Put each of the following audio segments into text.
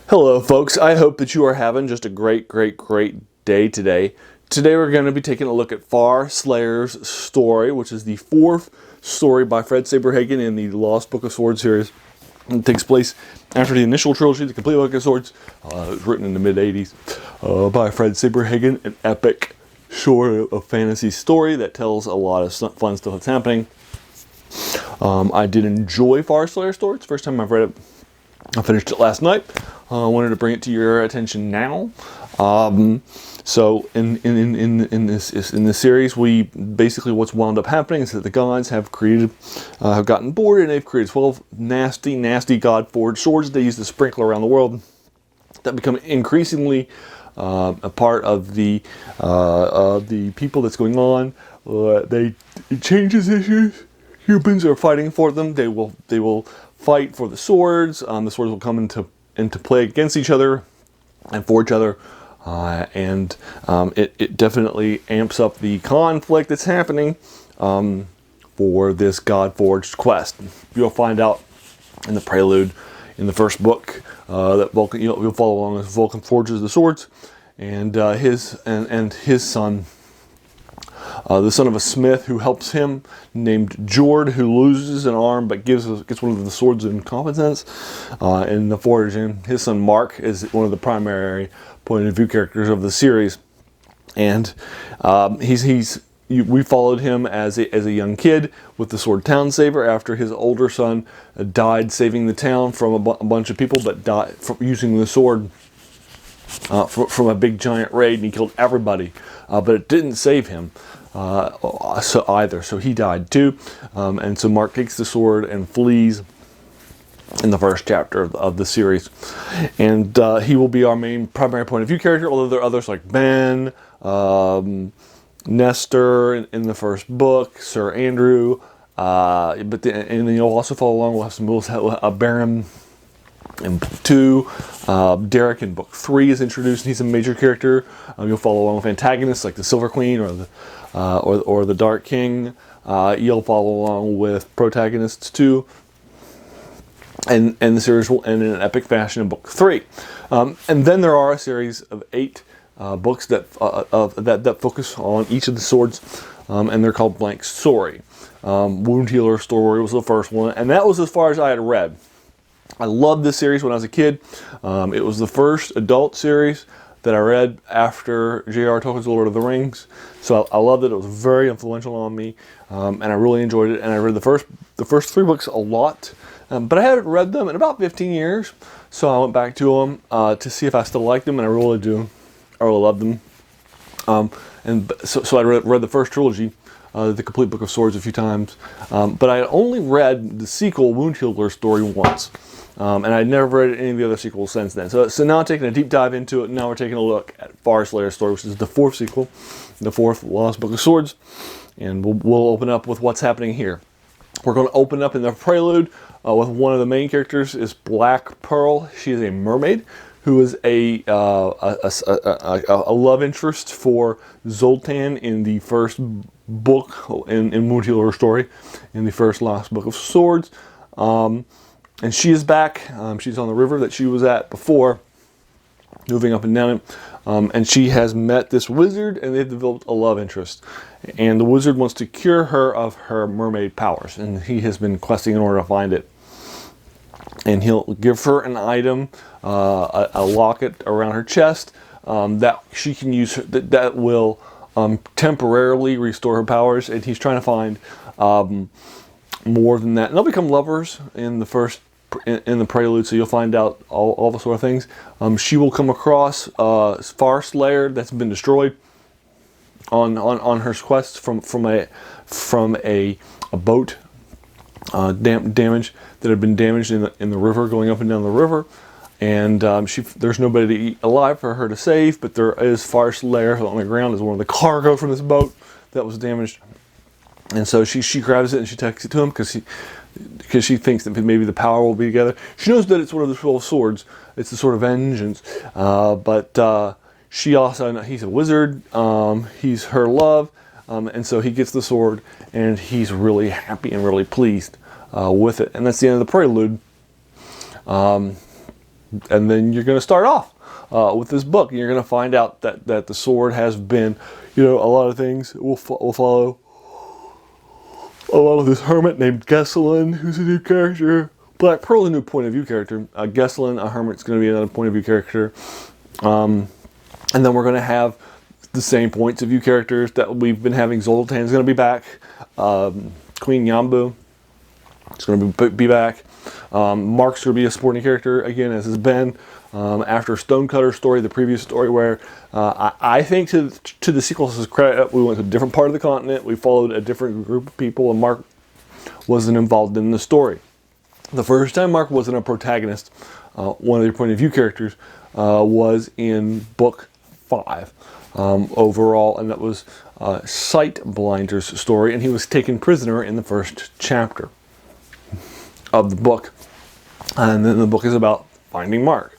Hello folks, I hope that you are having just a great day today. Today we're going to be taking a look at Farslayer's story, which is the fourth story by Fred Saberhagen in the Lost Book of Swords series. It takes place after the initial trilogy, The Complete Book of Swords. It was written in the mid-80s by Fred Saberhagen, an epic sort of fantasy story that tells a lot of fun stuff that's happening. I did enjoy Farslayer's story. It's the first time I've read it. I finished it last night. I wanted to bring it to your attention now. So in this series, we basically what's wound up happening is that the gods have gotten bored, and they've created 12 nasty god-forged swords they use to sprinkle around the world that become increasingly a part of the people that's going on. It changes issues. Humans are fighting for them. They will fight for the swords. The swords will come into play against each other and for each other, and it definitely amps up the conflict that's happening for this God-forged quest. You'll find out in the prelude in the first book that Vulcan, you'll follow along as Vulcan forges the swords, and his son. The son of a smith who helps him, named Jord, who loses an arm but gets one of the swords in competence in the forging. His son Mark is one of the primary point of view characters of the series, and we followed him as a young kid with the sword Town Saver after his older son died saving the town from a bunch of people, but died from using the sword from a big giant raid, and he killed everybody, but it didn't save him. So he died too, and so Mark takes the sword and flees in the first chapter of the series, and he will be our main primary point of view character, although there are others like Ben, Nestor in the first book, Sir Andrew, and then you'll also follow along. We'll have some Baron in book 2, Derek in book 3 is introduced, and he's a major character. You'll follow along with antagonists like the Silver Queen or the Dark King. You'll follow along with protagonists too, and the series will end in an epic fashion in book 3. And then there are a series of 8 books that focus on each of the swords, and they're called Blank Story. Wound Healer Story was the first one, and that was as far as I had read. I loved this series when I was a kid. It was the first adult series that I read after J.R. Tolkien's Lord of the Rings. So I loved it. It was very influential on me, and I really enjoyed it. And I read the first 3 books a lot, but I hadn't read them in about 15 years. So I went back to them to see if I still liked them, and I really do. I really loved them. So I read the first trilogy, The Complete Book of Swords, a few times, but I had only read the sequel, Wound Healer Story, once. And I'd never read any of the other sequels since then. So now I'm taking a deep dive into it. Now we're taking a look at Farslayer's story, which is the 4th sequel, the 4th Lost Book of Swords. And we'll open up with what's happening here. We're going to open up in the prelude with one of the main characters is Black Pearl. She is a mermaid who is a love interest for Zoltan in the first book in Wound Healer Story, in the first Lost Book of Swords. And she is back. She's on the river that she was at before, moving up and down it. And she has met this wizard, and they've developed a love interest. And the wizard wants to cure her of her mermaid powers, and he has been questing in order to find it. And he'll give her an item, a locket around her chest that she can use, that will temporarily restore her powers. And he's trying to find more than that. And they'll become lovers in the prelude, so you'll find out all the sort of things. She will come across Farslayer that's been destroyed on her quest from a boat damage that had been damaged in the river, going up and down the river. And there's nobody alive for her to save, but there is Farslayer on the ground as one of the cargo from this boat that was damaged. And so she grabs it and she takes it to him because she thinks that maybe the power will be together. She knows that it's one of the 12 swords. It's the sword of vengeance. But she also knows he's a wizard. He's her love. And so he gets the sword, and he's really happy and really pleased with it. And that's the end of the prelude. And then you're going to start off with this book. You're going to find out that the sword has been, a lot of things. We'll follow a lot of this hermit named Gesselin, who's a new character. Black Pearl, a new point of view character. Gesselin, a hermit's going to be another point of view character. And then we're going to have the same points of view characters that we've been having. Zoltan's going to be back. Queen Yambu is going to be back. Mark's going to be a supporting character again, as has been after Stonecutter story, the previous story, where I think to the sequel's credit, we went to a different part of the continent. We followed a different group of people, and Mark wasn't involved in the story. The first time Mark wasn't a protagonist, one of their point of view characters, was in book 5 overall, and that was Sightblinder's story, and he was taken prisoner in the first chapter of the book. And then the book is about finding Mark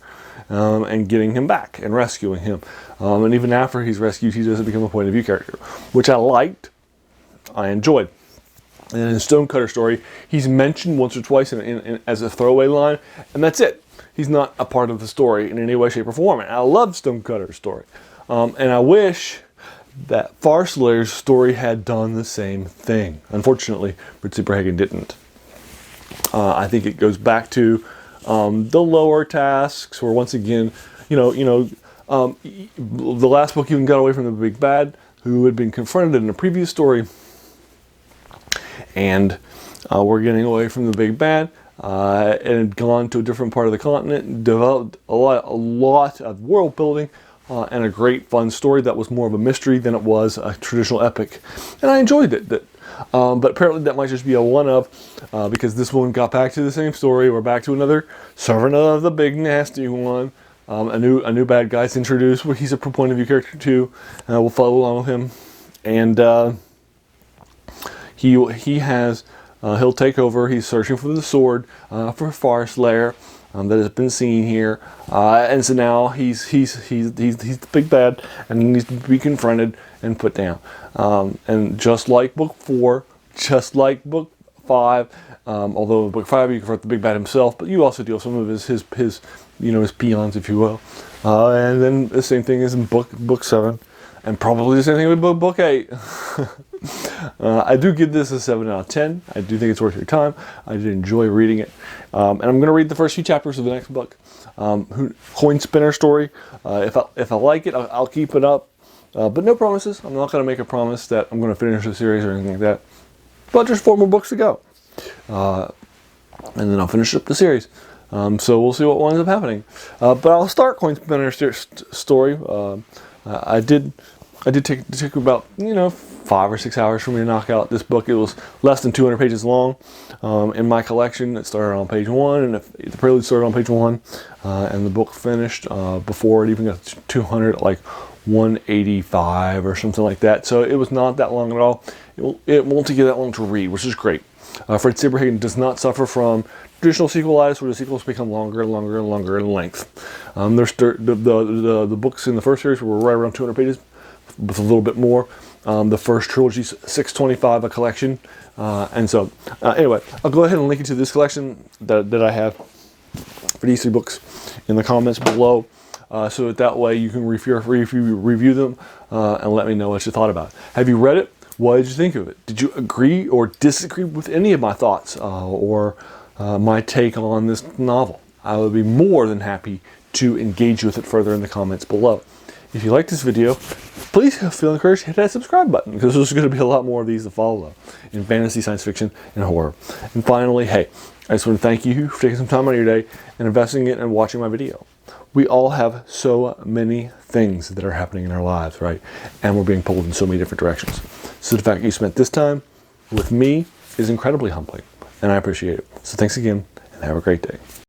and getting him back and rescuing him. And even after he's rescued, he doesn't become a point of view character, which I liked, I enjoyed. And in Stonecutter story, he's mentioned once or twice as a throwaway line, and that's it. He's not a part of the story in any way, shape, or form. And I love Stonecutter's story. And I wish that Farslayer's story had done the same thing. Unfortunately, Saberhagen didn't. I think it goes back to the lower tasks, where once again, the last book even got away from the big bad, who had been confronted in a previous story, and we're getting away from the big bad, and had gone to a different part of the continent, and developed a lot of world building, and a great fun story that was more of a mystery than it was a traditional epic, and I enjoyed it. But apparently that might just be a one-up, because this one got back to the same story. We're back to another servant of the big nasty one. A new bad guy's introduced, where he's a point of view character too. We'll follow along with him, and he'll take over. He's searching for the sword for Farslayer that has been seen here, and so now he's the big bad, and he needs to be confronted and put down. And just like book 4, just like book 5, although in book 5 you confront the big bad himself, but you also deal some of his peons, if you will. And then the same thing is in book 7, and probably the same thing with book 8. I do give this a 7 out of 10. I do think it's worth your time. I did enjoy reading it. And I'm going to read the first few chapters of the next book. Coin Spinner story. If I like it, I'll keep it up. But no promises. I'm not going to make a promise that I'm going to finish the series or anything like that. But there's 4 more books to go. And then I'll finish up the series. So we'll see what winds up happening. But I'll start Coin Spinner story. I did take about 5 or 6 hours for me to knock out this book. It was less than 200 pages long. In my collection, it started on page 1, and the prelude started on page 1, and the book finished before it even got to 200, like 185 or something like that. So it was not that long at all. It won't take you that long to read, which is great. Fred Saberhagen does not suffer from traditional sequelitis, where the sequels become longer and longer and longer in length. The books in the first series were right around 200 pages, with a little bit more. The first trilogy, 625, a collection. And so, anyway, I'll go ahead and link you to this collection that I have for these 3 books in the comments below. So that way you can review them and let me know what you thought about it. Have you read it? What did you think of it? Did you agree or disagree with any of my thoughts or my take on this novel? I would be more than happy to engage with it further in the comments below. If you like this video, please feel encouraged to hit that subscribe button, because there's going to be a lot more of these to follow in fantasy, science fiction, and horror. And finally, hey, I just want to thank you for taking some time out of your day and investing it and watching my video. We all have so many things that are happening in our lives, right? And we're being pulled in so many different directions. So the fact that you spent this time with me is incredibly humbling, and I appreciate it. So thanks again, and have a great day.